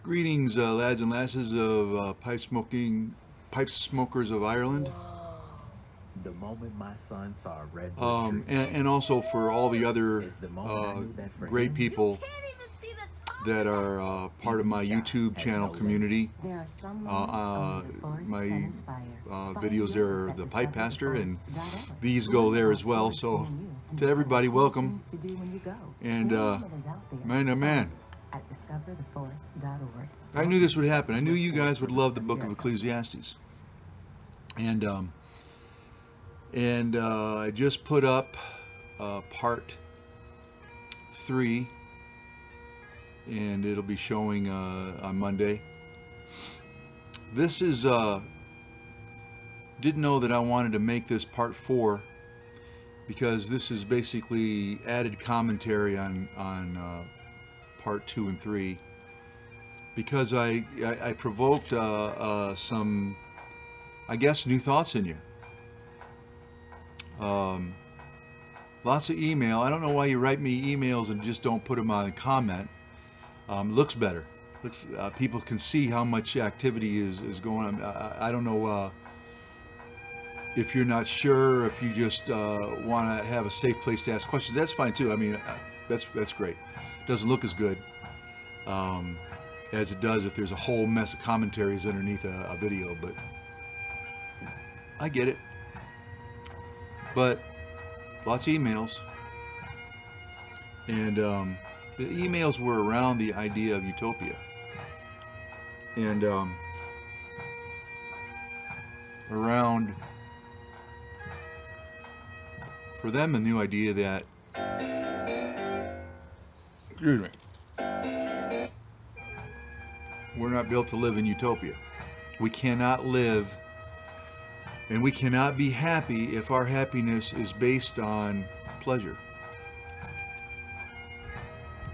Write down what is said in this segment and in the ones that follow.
Greetings, lads and lasses of pipe smokers of Ireland. The moment my son saw a redwood tree, and also for all the other is the moment I knew that for great him, people that are part of my YouTube channel community. There are some moments only the forest My can inspire. videos there are the Pipepastor, and Discover these go there as well. So to everybody, welcome. And man, oh man, At discovertheforest.org. I knew this would happen. I knew you guys would love the book of Ecclesiastes. And I just put up part 3, and it'll be showing on Monday. This is didn't know that I wanted to make this part 4, because this is basically added commentary on part 2 and 3, because I provoked some, I guess, new thoughts in you. Lots of email. I don't know why you write me emails and just don't put them on a comment. Looks better. People can see how much activity is going on. I don't know if you're not sure, if you just want to have a safe place to ask questions. That's fine too. I mean, that's great. Doesn't look as good as it does if there's a whole mess of commentaries underneath a video, but I get it. But lots of emails, and the emails were around the idea of Utopia, and around, for them, a new idea that, excuse me, we're not built to live in Utopia. We cannot live, and we cannot be happy if our happiness is based on pleasure.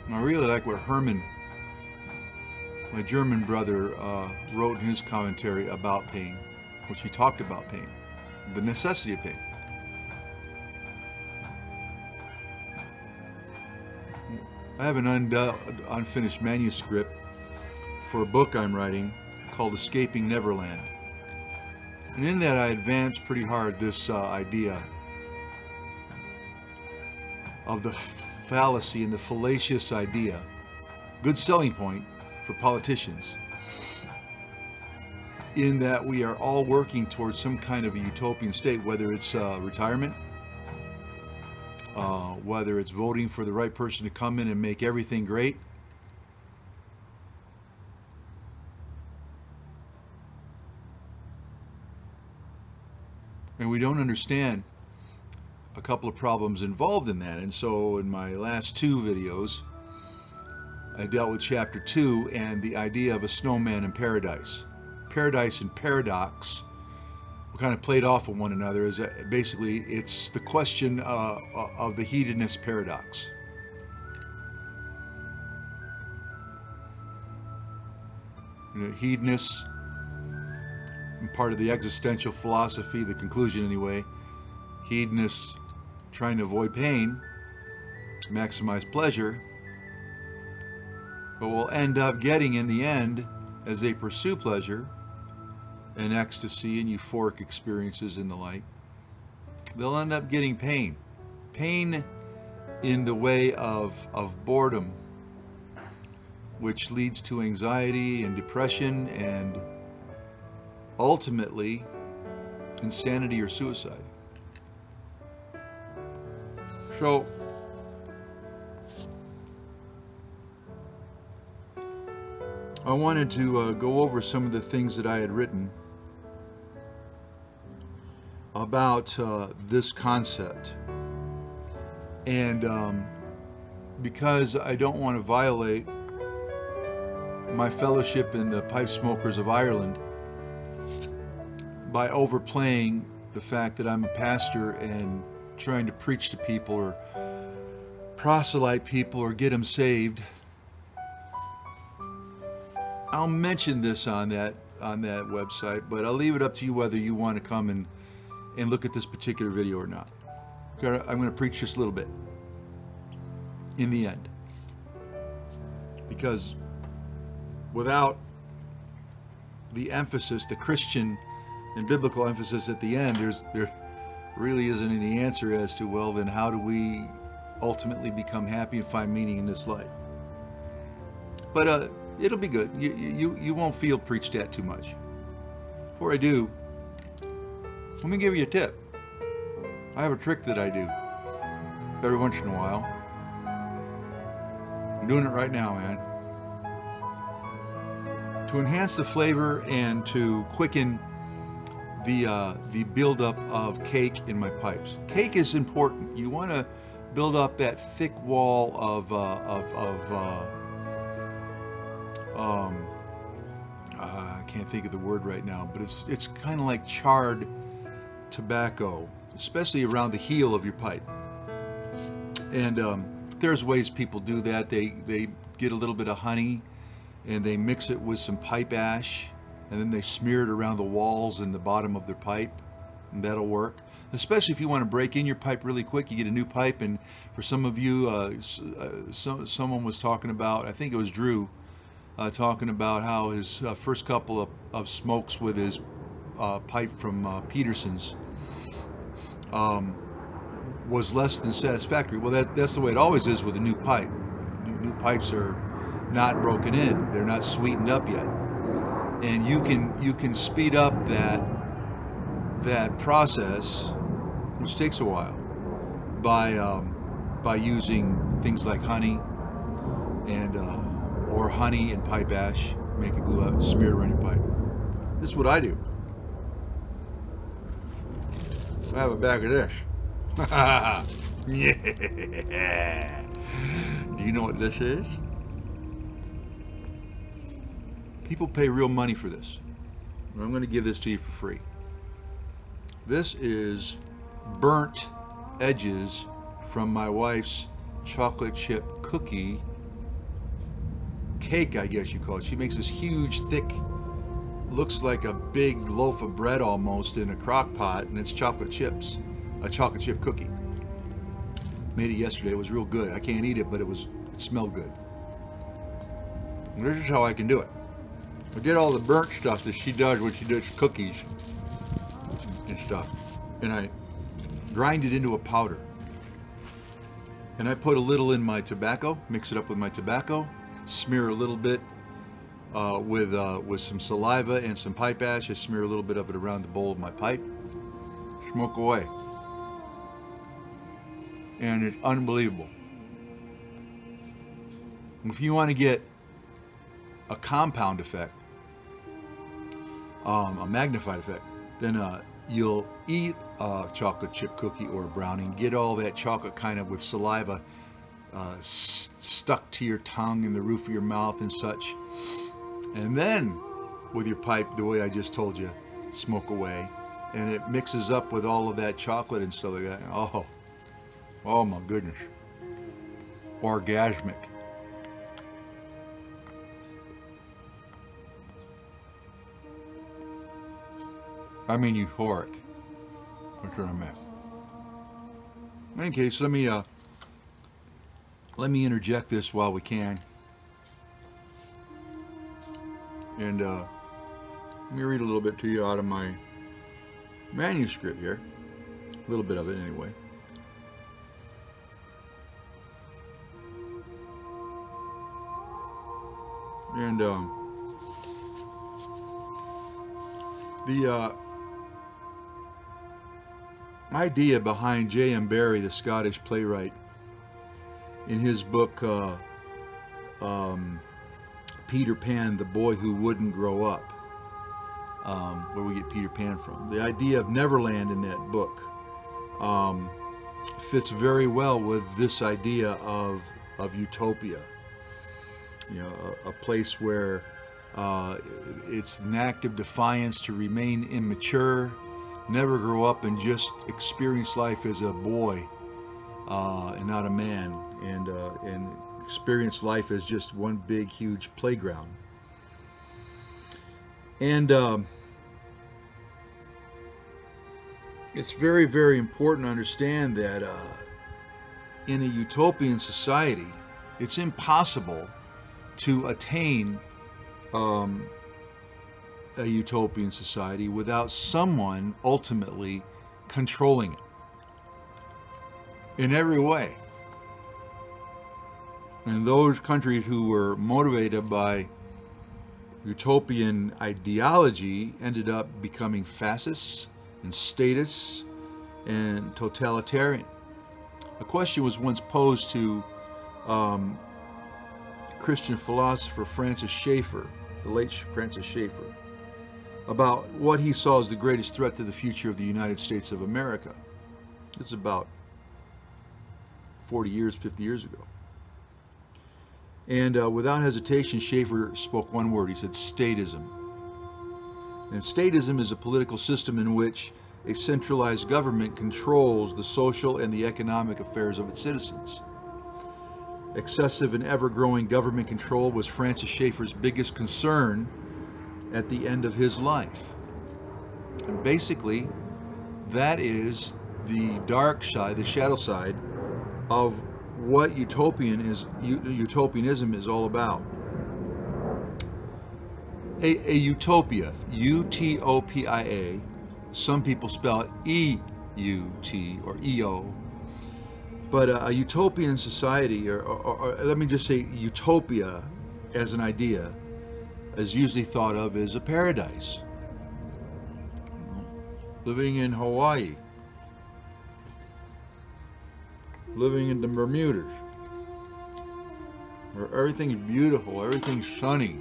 And I really like what Herman, my German brother, wrote in his commentary about pain, which he talked about pain, the necessity of pain. I have an unfinished manuscript for a book I'm writing called Escaping Neverland. And in that I advance pretty hard this idea of the fallacy and the fallacious idea, good selling point for politicians, in that we are all working towards some kind of a utopian state, whether it's retirement, whether it's voting for the right person to come in and make everything great, and we don't understand a couple of problems involved in that. And so in my last 2 videos, I dealt with chapter 2 and the idea of a snowman in paradise. Paradise and paradox were kind of played off of one another. As basically, it's the question of the hedonist paradox. You know, hedonists, part of the existential philosophy, the conclusion anyway, hedonists trying to avoid pain, maximize pleasure, but will end up getting, in the end, as they pursue pleasure and ecstasy and euphoric experiences and the like, they'll end up getting pain. Pain in the way of boredom, which leads to anxiety and depression and ultimately insanity or suicide. So I wanted to go over some of the things that I had written about this concept, and because I don't want to violate my fellowship in the Pipe Smokers of Ireland by overplaying the fact that I'm a pastor and trying to preach to people or proselyte people or get them saved. I'll mention this on that website, but I'll leave it up to you whether you want to come and look at this particular video or not. I'm going to preach just a little bit in the end, because without the emphasis, the Christian and biblical emphasis at the end, there really isn't any answer as to, well, then how do we ultimately become happy and find meaning in this life? But it'll be good. You won't feel preached at too much. Before I do, let me give you a tip. I have a trick that I do every once in a while. I'm doing it right now, man. To enhance the flavor and to quicken the buildup of cake in my pipes. Cake is important. You want to build up that thick wall of I can't think of the word right now, but it's kind of like charred tobacco, especially around the heel of your pipe. And there's ways people do that. They get a little bit of honey and they mix it with some pipe ash, and then they smear it around the walls and the bottom of their pipe, and that'll work. Especially if you want to break in your pipe really quick, you get a new pipe. And for some of you, someone was talking about, I think it was Drew, talking about how his first couple of smokes with his pipe from Peterson's was less than satisfactory. Well, that's the way it always is with a new pipe. New pipes are not broken in; they're not sweetened up yet, and you can speed up that process, which takes a while, by using things like honey and or honey and pipe ash. Make it glue out, smear it around your pipe. This is what I do. I have a bag of this. Yeah. Do you know what this is? People pay real money for this. I'm going to give this to you for free. This is burnt edges from my wife's chocolate chip cookie cake, I guess you call it. She makes this huge, thick, looks like a big loaf of bread almost in a crock pot, and it's chocolate chips, a chocolate chip cookie. Made it yesterday. It was real good. I can't eat it, but it smelled good. And this is how I can do it. I get all the burnt stuff that she does when she does cookies and stuff, and I grind it into a powder. And I put a little in my tobacco, mix it up with my tobacco, smear a little bit with some saliva and some pipe ash. I smear a little bit of it around the bowl of my pipe. Smoke away. And it's unbelievable. If you want to get a compound effect, a magnified effect, then you'll eat a chocolate chip cookie or a brownie, get all that chocolate kind of with saliva stuck to your tongue and the roof of your mouth and such, and then with your pipe, the way I just told you, smoke away, and it mixes up with all of that chocolate and stuff like that. Oh my goodness, orgasmic. I mean euphoric. That's what I meant. In any case, let me interject this while we can, and let me read a little bit to you out of my manuscript here, a little bit of it anyway. And the idea behind JM Barrie, the Scottish playwright, in his book Peter Pan, the Boy Who Wouldn't Grow Up, where we get Peter Pan from. The idea of Neverland in that book fits very well with this idea of Utopia. You know, a place where it's an act of defiance to remain immature, never grow up, and just experience life as a boy and not a man, and experience life as just one big, huge playground. And it's very, very important to understand that in a utopian society, it's impossible to attain a utopian society without someone ultimately controlling it in every way. And those countries who were motivated by utopian ideology ended up becoming fascists and statists and totalitarian. A question was once posed to Christian philosopher Francis Schaeffer, the late Francis Schaeffer, about what he saw as the greatest threat to the future of the United States of America. This is about 40 years, 50 years ago. And without hesitation, Schaeffer spoke one word. He said statism. And statism is a political system in which a centralized government controls the social and the economic affairs of its citizens. Excessive and ever-growing government control was Francis Schaeffer's biggest concern at the end of his life. And basically, that is the dark side, the shadow side of what utopianism is all about. A utopia, Utopia, some people spell it E-U-T or E-O, but a utopian society, or let me just say utopia as an idea, is usually thought of as a paradise. Living in Hawaii, living in the Bermudas, where everything's beautiful, everything's sunny.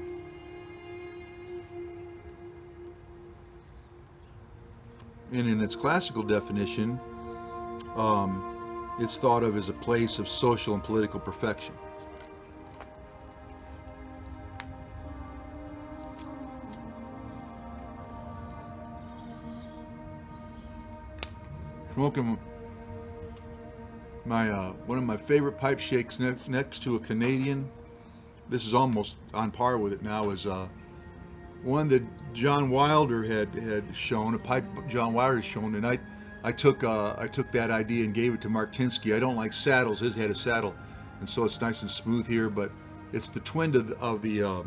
And in its classical definition, it's thought of as a place of social and political perfection. Smoking my one of my favorite pipe shakes next to a Canadian. This is almost on par with it now. Is one that John Wilder had shown, a pipe John Wilder had shown, and I took that idea and gave it to Mark Tinsky. I don't like saddles. His had a saddle, and so it's nice and smooth here. But it's the twin of the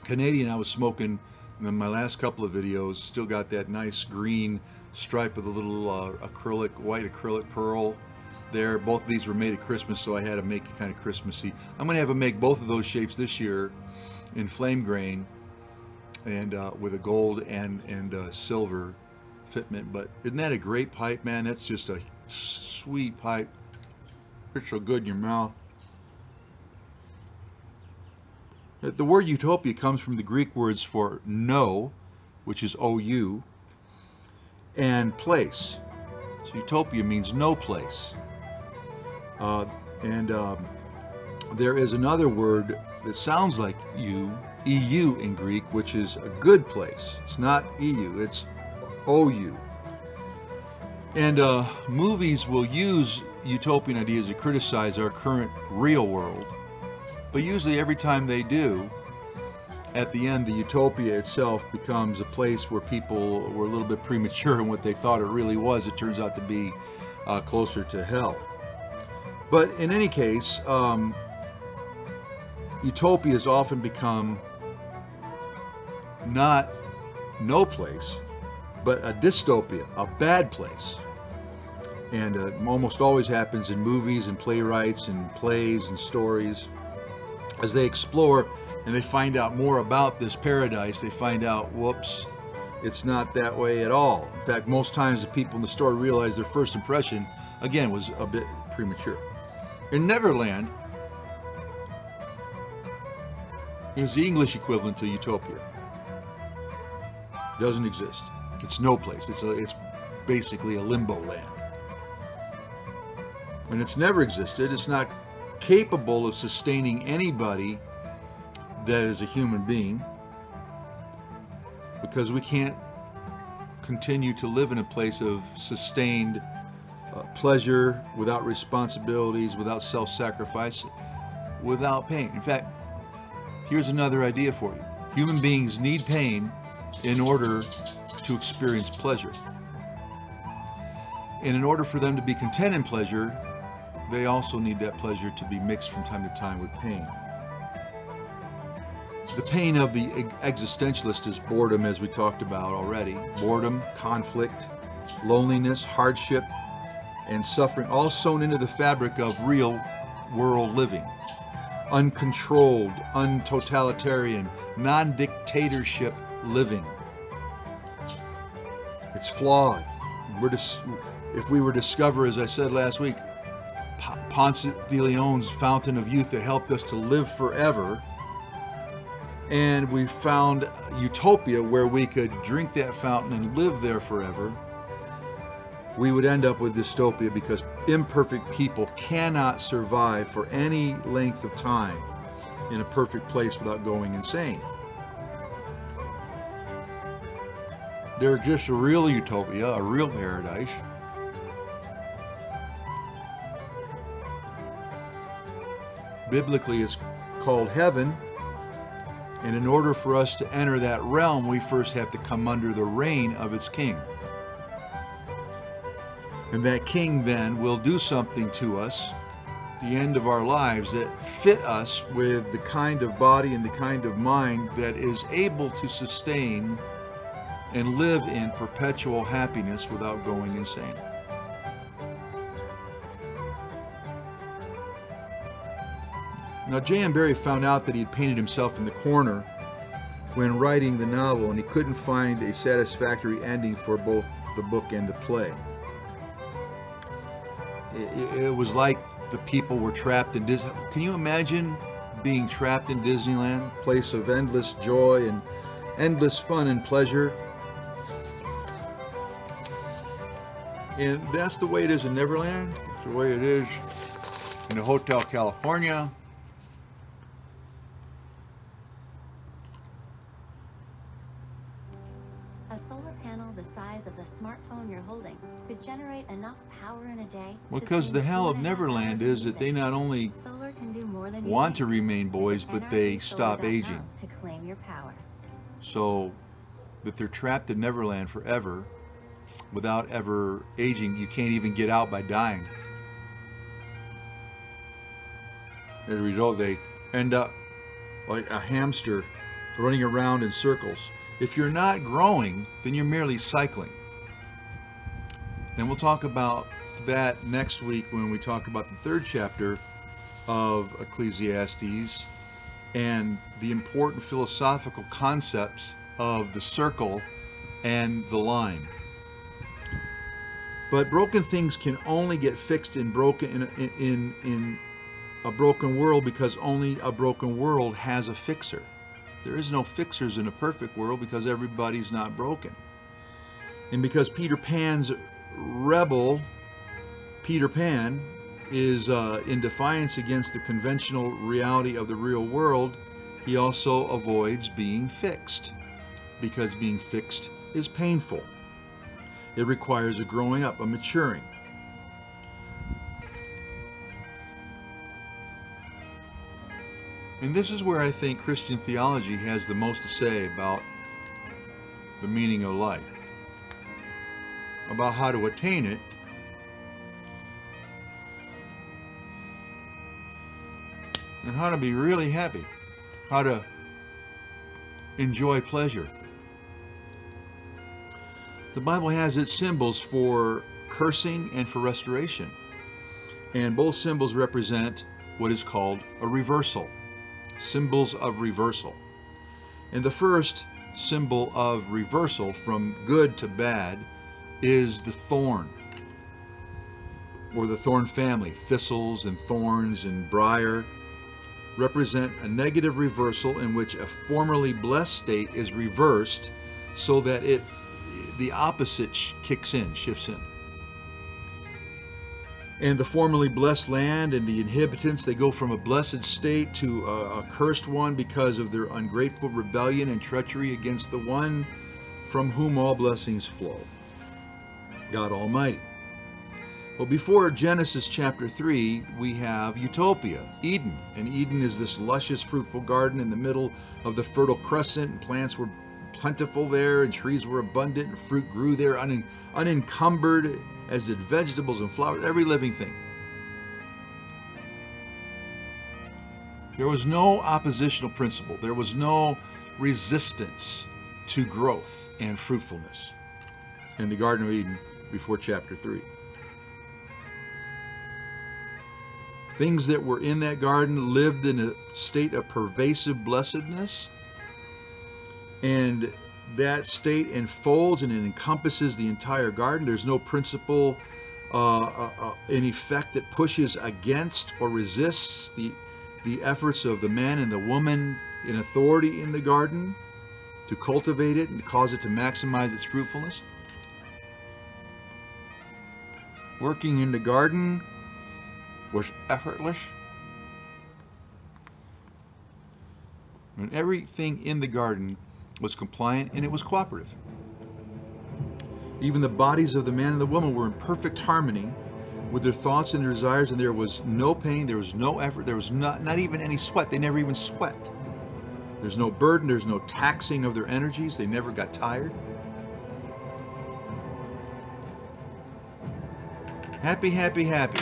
Canadian I was smoking in my last couple of videos. Still got that nice green stripe with a little white acrylic pearl there. Both of these were made at Christmas, so I had to make it kind of Christmassy. I'm going to have them make both of those shapes this year in flame grain and with a gold and silver fitment. But isn't that a great pipe, man? That's just a sweet pipe. It's so good in your mouth. The word utopia comes from the Greek words for no, which is O-U, and place. So utopia means no place. There is another word that sounds like EU in Greek, which is a good place. It's not EU, it's OU. And movies will use utopian ideas to criticize our current real world. But usually every time they do, at the end, the utopia itself becomes a place where people were a little bit premature in what they thought it really was. It turns out to be closer to hell. But in any case, utopia has often become not no place, but a dystopia, a bad place. And it almost always happens in movies and playwrights and plays and stories. As they explore and they find out more about this paradise, they find out, whoops, it's not that way at all. In fact, most times the people in the story realize their first impression, again, was a bit premature. In Neverland is the English equivalent to Utopia. It doesn't exist. It's no place. It's basically a limbo land. And it's never existed. It's not capable of sustaining anybody that is a human being, because we can't continue to live in a place of sustained pleasure, without responsibilities, without self-sacrifice, without pain. In fact, here's another idea for you. Human beings need pain in order to experience pleasure. And in order for them to be content in pleasure, they also need that pleasure to be mixed from time to time with pain. The pain of the existentialist is boredom, as we talked about already. Boredom, conflict, loneliness, hardship, and suffering, all sewn into the fabric of real world living. Uncontrolled, untotalitarian, non-dictatorship living. It's flawed. If we were to discover, as I said last week, Ponce de Leon's fountain of youth that helped us to live forever, and we found Utopia where we could drink that fountain and live there forever, we would end up with dystopia, because imperfect people cannot survive for any length of time in a perfect place without going insane. There exists a real utopia, a real paradise. Biblically, it's called heaven, and in order for us to enter that realm, we first have to come under the reign of its king. And that king then will do something to us at the end of our lives that fit us with the kind of body and the kind of mind that is able to sustain and live in perpetual happiness without going insane. Now, JM Barrie found out that he had painted himself in the corner when writing the novel, and he couldn't find a satisfactory ending for both the book and the play. It was like the people were trapped in Disney. Can you imagine being trapped in Disneyland, place of endless joy and endless fun and pleasure? And that's the way it is in Neverland. It's the way it is in the Hotel California. A solar panel the size of the smartphone you're holding could generate enough power in a day. Well, because the hell of Neverland is that they not only want to remain boys, but they stop aging. To claim your power. So that they're trapped in Neverland forever without ever aging. You can't even get out by dying. As a result, they end up like a hamster running around in circles. If you're not growing, then you're merely cycling. And we'll talk about that next week when we talk about the third chapter of Ecclesiastes and the important philosophical concepts of the circle and the line. But broken things can only get fixed in a broken world, because only a broken world has a fixer. There is no fixers in a perfect world because everybody's not broken. And because Peter Pan's rebel, Peter Pan, is in defiance against the conventional reality of the real world, he also avoids being fixed, because being fixed is painful. It requires a growing up, a maturing. And this is where I think Christian theology has the most to say about the meaning of life, about how to attain it, and how to be really happy, how to enjoy pleasure. The Bible has its symbols for cursing and for restoration, and both symbols represent what is called a reversal. Symbols of reversal. And the first symbol of reversal from good to bad is the thorn, or the thorn family. Thistles and thorns and briar represent a negative reversal in which a formerly blessed state is reversed so that the opposite kicks in, shifts in. And the formerly blessed land and the inhabitants, they go from a blessed state to a cursed one because of their ungrateful rebellion and treachery against the one from whom all blessings flow, God Almighty. Well, before Genesis chapter 3, we have Utopia, Eden. And Eden is this luscious, fruitful garden in the middle of the Fertile Crescent, and plants were plentiful there, and trees were abundant, and fruit grew there unencumbered, as did vegetables and flowers, every living thing. There was no oppositional principle. There was no resistance to growth and fruitfulness in the Garden of Eden before chapter 3. Things that were in that garden lived in a state of pervasive blessedness, and that state enfolds and it encompasses the entire garden. There's no principle in effect that pushes against or resists the efforts of the man and the woman in authority in the garden to cultivate it and cause it to maximize its fruitfulness. Working in the garden was effortless. And everything in the garden was compliant and it was cooperative. Even the bodies of the man and the woman were in perfect harmony with their thoughts and their desires, and there was no pain, there was no effort, there was not even any sweat. They never even sweat. There's no burden, there's no taxing of their energies. They never got tired. Happy, happy, happy,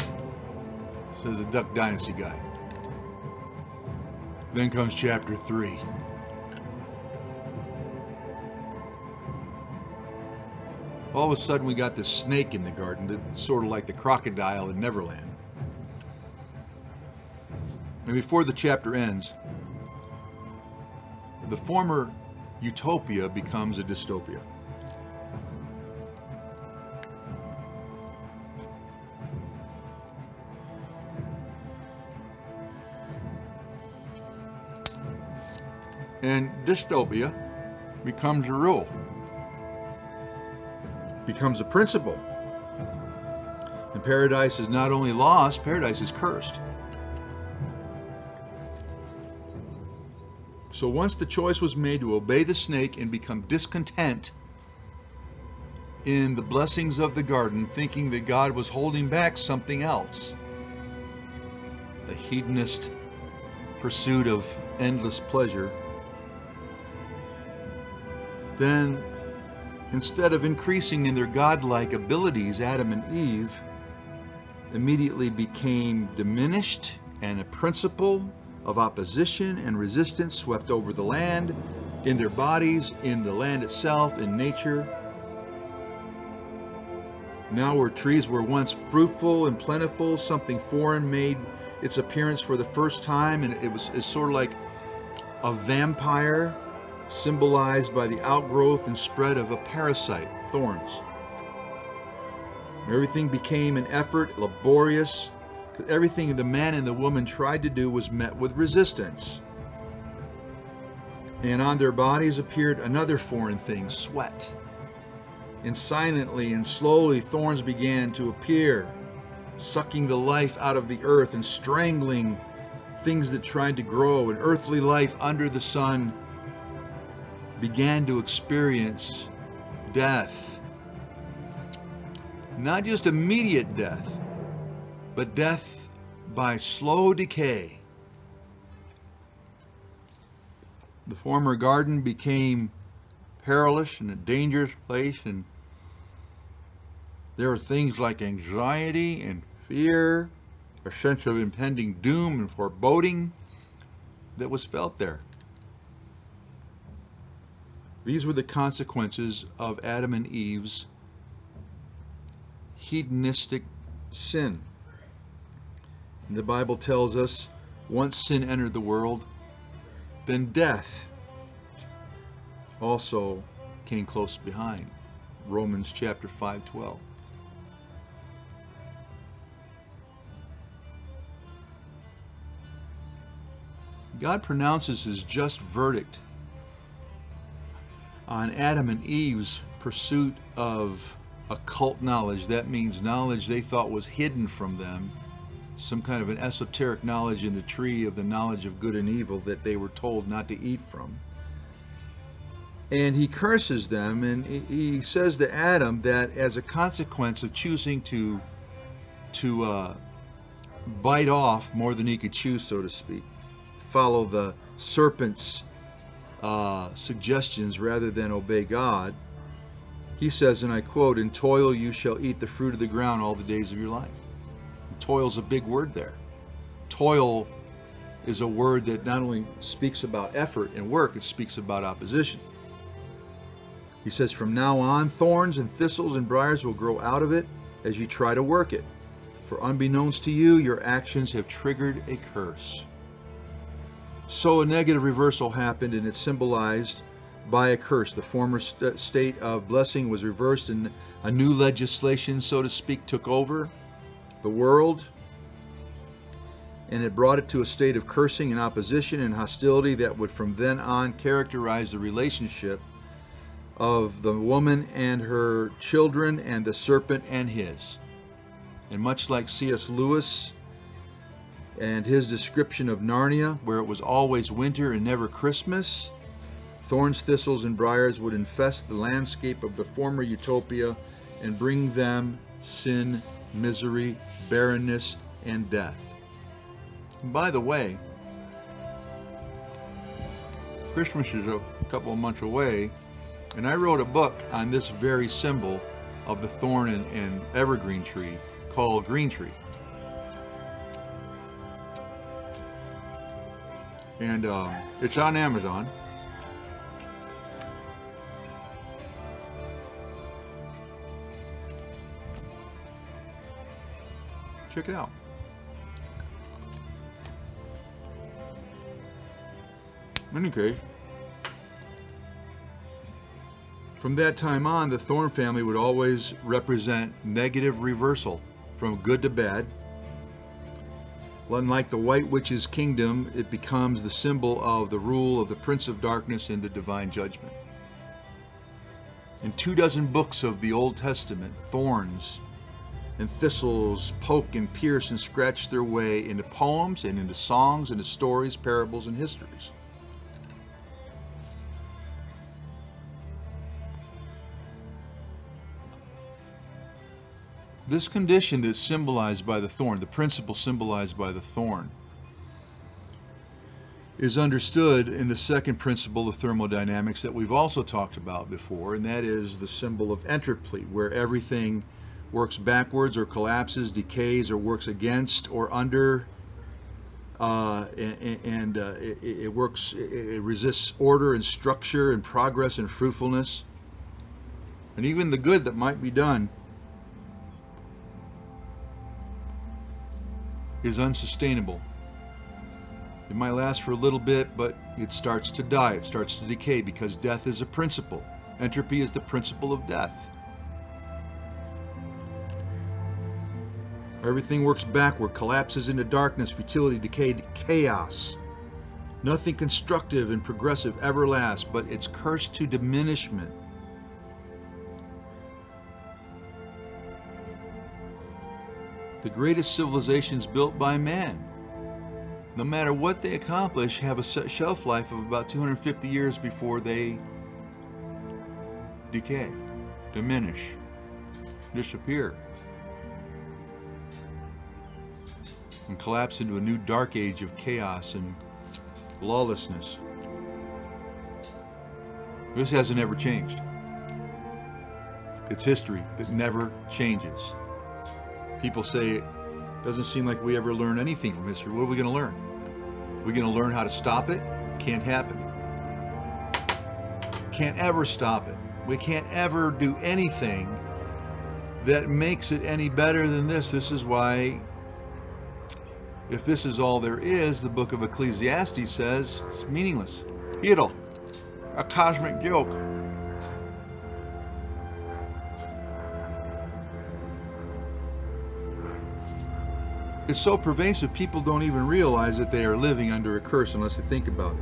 says the Duck Dynasty guy. Then comes chapter 3. All of a sudden we got this snake in the garden, that's sort of like the crocodile in Neverland. And before the chapter ends, the former Utopia becomes a dystopia. And dystopia becomes a rule, becomes a principle. And paradise is not only lost, paradise is cursed. So once the choice was made to obey the snake and become discontent in the blessings of the garden, thinking that God was holding back something else, a hedonist pursuit of endless pleasure, then instead of increasing in their godlike abilities, Adam and Eve immediately became diminished, and a principle of opposition and resistance swept over the land, in their bodies, in the land itself, in nature. Now where trees were once fruitful and plentiful, something foreign made its appearance for the first time, and it's sort of like a vampire, symbolized by the outgrowth and spread of a parasite, thorns. Everything became an effort, laborious. Everything the man and the woman tried to do was met with resistance. And on their bodies appeared another foreign thing, sweat. And silently and slowly thorns began to appear, sucking the life out of the earth and strangling things that tried to grow. And earthly life under the sun began to experience death. Not just immediate death, but death by slow decay. The former garden became perilous and a dangerous place, and there were things like anxiety and fear, a sense of impending doom and foreboding that was felt there. These were the consequences of Adam and Eve's hedonistic sin. And the Bible tells us once sin entered the world, then death also came close behind. Romans chapter 5:12. God pronounces his just verdict on Adam and Eve's pursuit of occult knowledge. That means knowledge they thought was hidden from them, some kind of an esoteric knowledge in the tree of the knowledge of good and evil that they were told not to eat from. And he curses them, and he says to Adam that as a consequence of choosing to bite off more than he could chew, so to speak, follow the serpent's suggestions rather than obey God, he says, and I quote, "In toil you shall eat the fruit of the ground all the days of your life." And toil's a big word there. Toil is a word that not only speaks about effort and work, it speaks about opposition. He says, from now on, thorns and thistles and briars will grow out of it as you try to work it. For unbeknownst to you, your actions have triggered a curse. So a negative reversal happened, and it's symbolized by a curse. The former state of blessing was reversed, and a new legislation, so to speak, took over the world. And it brought it to a state of cursing and opposition and hostility that would from then on characterize the relationship of the woman and her children and the serpent and his. And much like C.S. Lewis and his description of Narnia, where it was always winter and never Christmas, thorns, thistles, and briars would infest the landscape of the former Utopia and bring them sin, misery, barrenness, and death. And by the way, Christmas is a couple of months away, and I wrote a book on this very symbol of the thorn and evergreen tree called Green Tree. And it's on Amazon. Check it out. In any case, from that time on, the thorn family would always represent negative reversal from good to bad. Unlike the White Witch's kingdom, it becomes the symbol of the rule of the Prince of Darkness and the divine judgment. In 24 books of the Old Testament, thorns and thistles poke and pierce and scratch their way into poems and into songs, into stories, parables, and histories. This condition that's symbolized by the thorn, the principle symbolized by the thorn, is understood in the second principle of thermodynamics that we've also talked about before, and that is the symbol of entropy, where everything works backwards or collapses, decays, or works against or under, it resists order and structure and progress and fruitfulness. And even the good that might be done is unsustainable. It might last for a little bit, but it starts to die, it starts to decay, because death is a principle. Entropy is the principle of death. Everything works backward, collapses into darkness, futility, decay, chaos. Nothing constructive and progressive ever lasts, but it's cursed to diminishment. The greatest civilizations built by man, no matter what they accomplish, have a shelf life of about 250 years before they decay, diminish, disappear, and collapse into a new dark age of chaos and lawlessness. This hasn't ever changed. It's history that never changes. People say, it doesn't seem like we ever learn anything from history. What are we going to learn? Are we going to learn how to stop it? Can't happen. Can't ever stop it. We can't ever do anything that makes it any better than this. This is why, if this is all there is, the book of Ecclesiastes says it's meaningless. Idle. A cosmic joke. It's so pervasive, people don't even realize that they are living under a curse unless they think about it.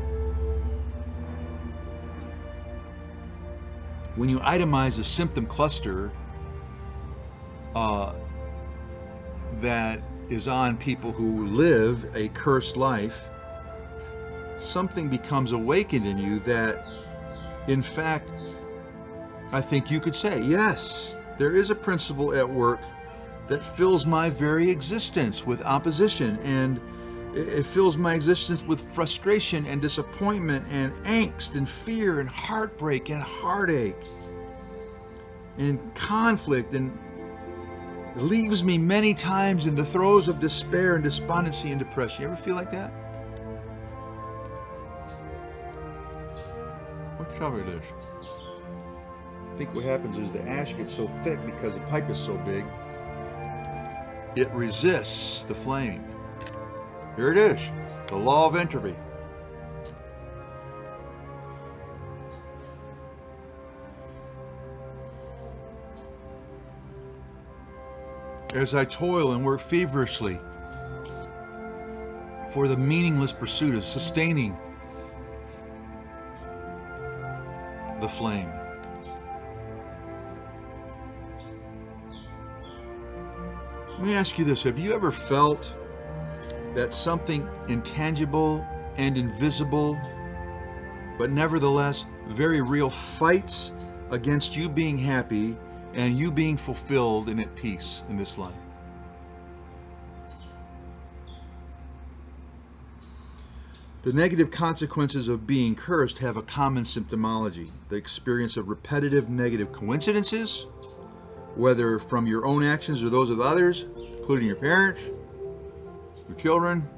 When you itemize a symptom cluster that is on people who live a cursed life, something becomes awakened in you that, in fact, I think you could say, yes, there is a principle at work that fills my very existence with opposition, and it fills my existence with frustration and disappointment and angst and fear and heartbreak and heartache and conflict, and leaves me many times in the throes of despair and despondency and depression. You ever feel like that? Let's cover this. I think what happens is the ash gets so thick because the pipe is so big, it resists the flame. Here it is, the law of entropy. As I toil and work feverishly for the meaningless pursuit of sustaining the flame. Let me ask you this. Have you ever felt that something intangible and invisible, but nevertheless very real, fights against you being happy and you being fulfilled and at peace in this life? The negative consequences of being cursed have a common symptomology: the experience of repetitive negative coincidences, whether from your own actions or those of others, including your parents, your children,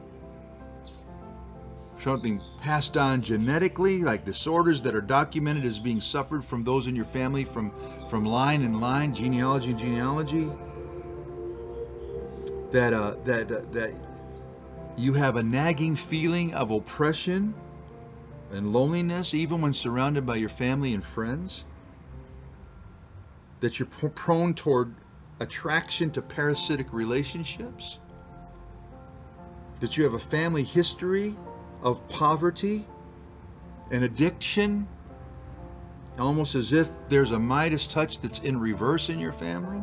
something passed on genetically, like disorders that are documented as being suffered from those in your family from line and line, genealogy and genealogy, that you have a nagging feeling of oppression and loneliness even when surrounded by your family and friends, that you're prone toward attraction to parasitic relationships, that you have a family history of poverty and addiction, almost as if there's a Midas touch that's in reverse in your family.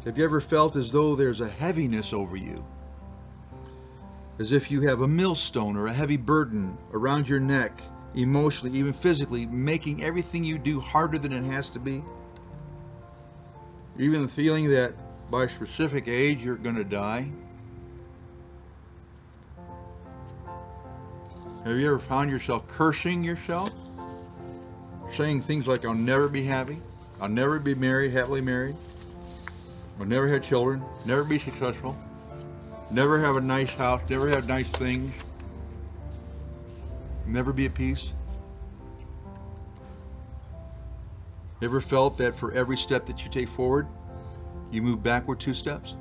Have you ever felt as though there's a heaviness over you, as if you have a millstone or a heavy burden around your neck, emotionally, even physically, making everything you do harder than it has to be? Even the feeling that by a specific age you're going to die? Have you ever found yourself cursing yourself? Saying things like, I'll never be happy, I'll never be married, happily married, I'll never have children, never be successful, never have a nice house, never have nice things, never be at peace? Ever felt that for every step that you take forward, you move backward 2 steps?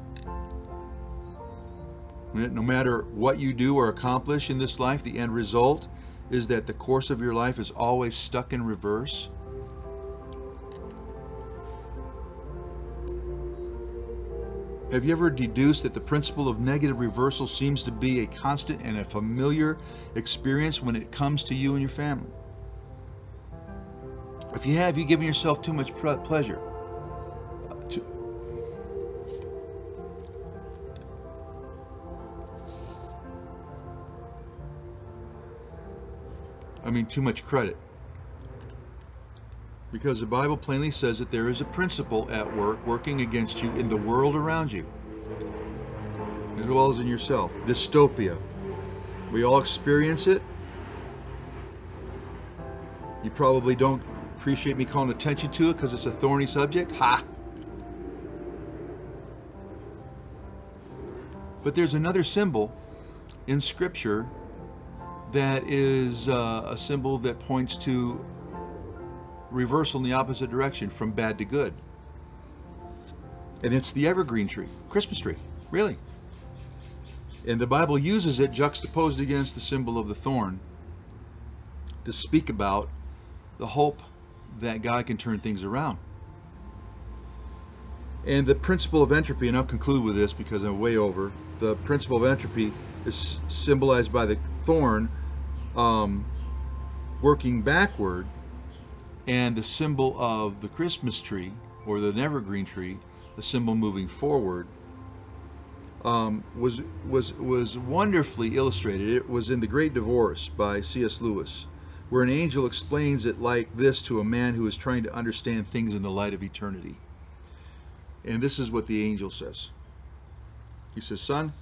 No matter what you do or accomplish in this life, the end result is that the course of your life is always stuck in reverse? Have you ever deduced that the principle of negative reversal seems to be a constant and a familiar experience when it comes to you and your family? If you have, you've given yourself too much pleasure. Too much credit. Because the Bible plainly says that there is a principle at work working against you in the world around you, as well as in yourself. Dystopia. We all experience it. You probably don't appreciate me calling attention to it because it's a thorny subject. Ha! But there's another symbol in Scripture that is a symbol that points to reversal in the opposite direction, from bad to good. And it's the evergreen tree, Christmas tree, really. And the Bible uses it juxtaposed against the symbol of the thorn to speak about the hope that God can turn things around. And the principle of entropy, and I'll conclude with this because I'm way over. The principle of entropy is symbolized by the thorn working backward, and the symbol of the Christmas tree, or the evergreen tree, the symbol moving forward, was wonderfully illustrated. It was in The Great Divorce by C.S. Lewis, where an angel explains it like this to a man who is trying to understand things in the light of eternity. And this is what the angel says. He says, "Son,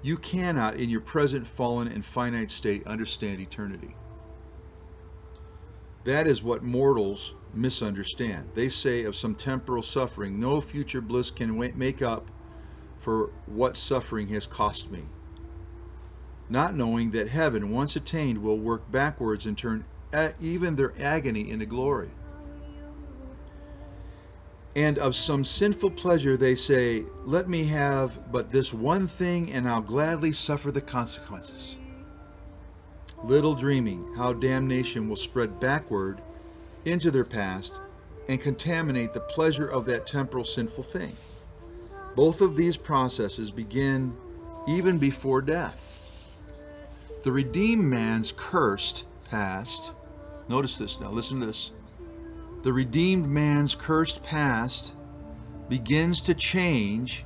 you cannot, in your present fallen and finite state, understand eternity. That is what mortals misunderstand. They say of some temporal suffering, no future bliss can make up for what suffering has cost me. not knowing that heaven, once attained, will work backwards and turn even their agony into glory. And of some sinful pleasure they say, let me have but this one thing, and I'll gladly suffer the consequences. Little dreaming how damnation will spread backward into their past and contaminate the pleasure of that temporal sinful thing. Both of these processes begin even before death. The redeemed man's cursed past, notice this now, listen to this. The redeemed man's cursed past begins to change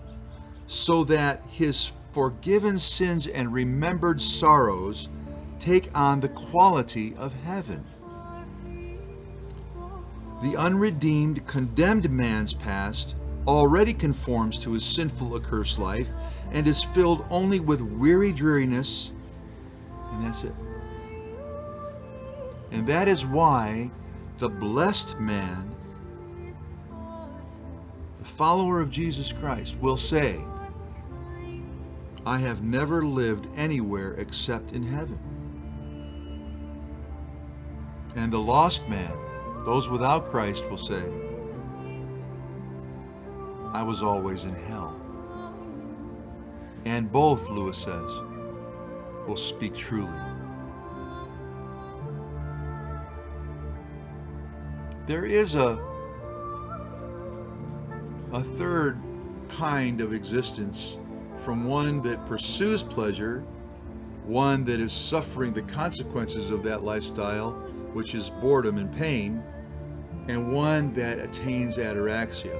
so that his forgiven sins and remembered sorrows take on the quality of heaven. The unredeemed, condemned man's past already conforms to his sinful, accursed life and is filled only with weary dreariness, and that's it. And that is why the blessed man, the follower of Jesus Christ, will say, I have never lived anywhere except in heaven. And the lost man, those without Christ, will say, I was always in hell. And both, Lewis says, will speak truly. There is a third kind of existence, from one that pursues pleasure, one that is suffering the consequences of that lifestyle, which is boredom and pain, and one that attains ataraxia.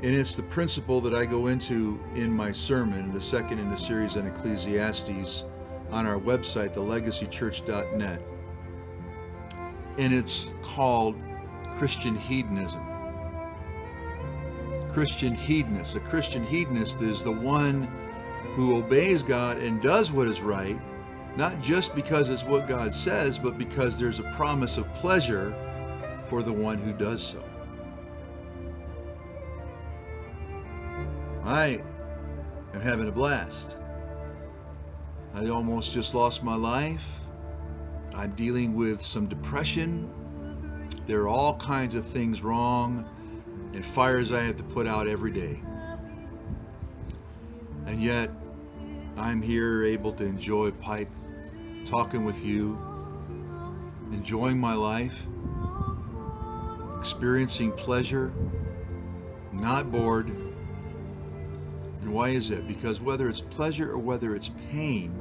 And it's the principle that I go into in my sermon, the second in the series on Ecclesiastes, on our website, thelegacychurch.net. And it's called Christian hedonism. Christian hedonist. A Christian hedonist is the one who obeys God and does what is right, not just because it's what God says, but because there's a promise of pleasure for the one who does so. I am having a blast. I almost just lost my life. I'm dealing with some depression. There are all kinds of things wrong and fires I have to put out every day. And yet, I'm here able to enjoy Pipe, talking with you, enjoying my life, experiencing pleasure, not bored. And why is it? Because whether it's pleasure or whether it's pain,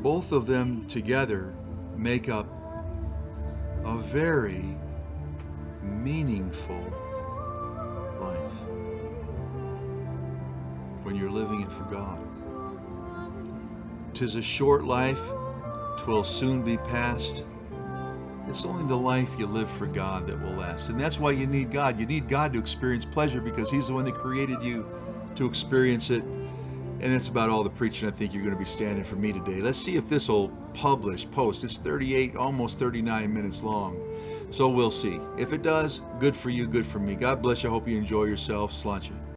both of them together make up a very meaningful life when you're living it for God. 'Tis a short life, 'twill soon be past. It's only the life you live for God that will last. And that's why you need God. You need God to experience pleasure, because He's the one that created you to experience it. And that's about all the preaching I think you're going to be standing for me today. Let's see if this will post. It's 38, almost 39 minutes long. So we'll see. If it does, good for you, good for me. God bless you. I hope you enjoy yourself. Sláinte.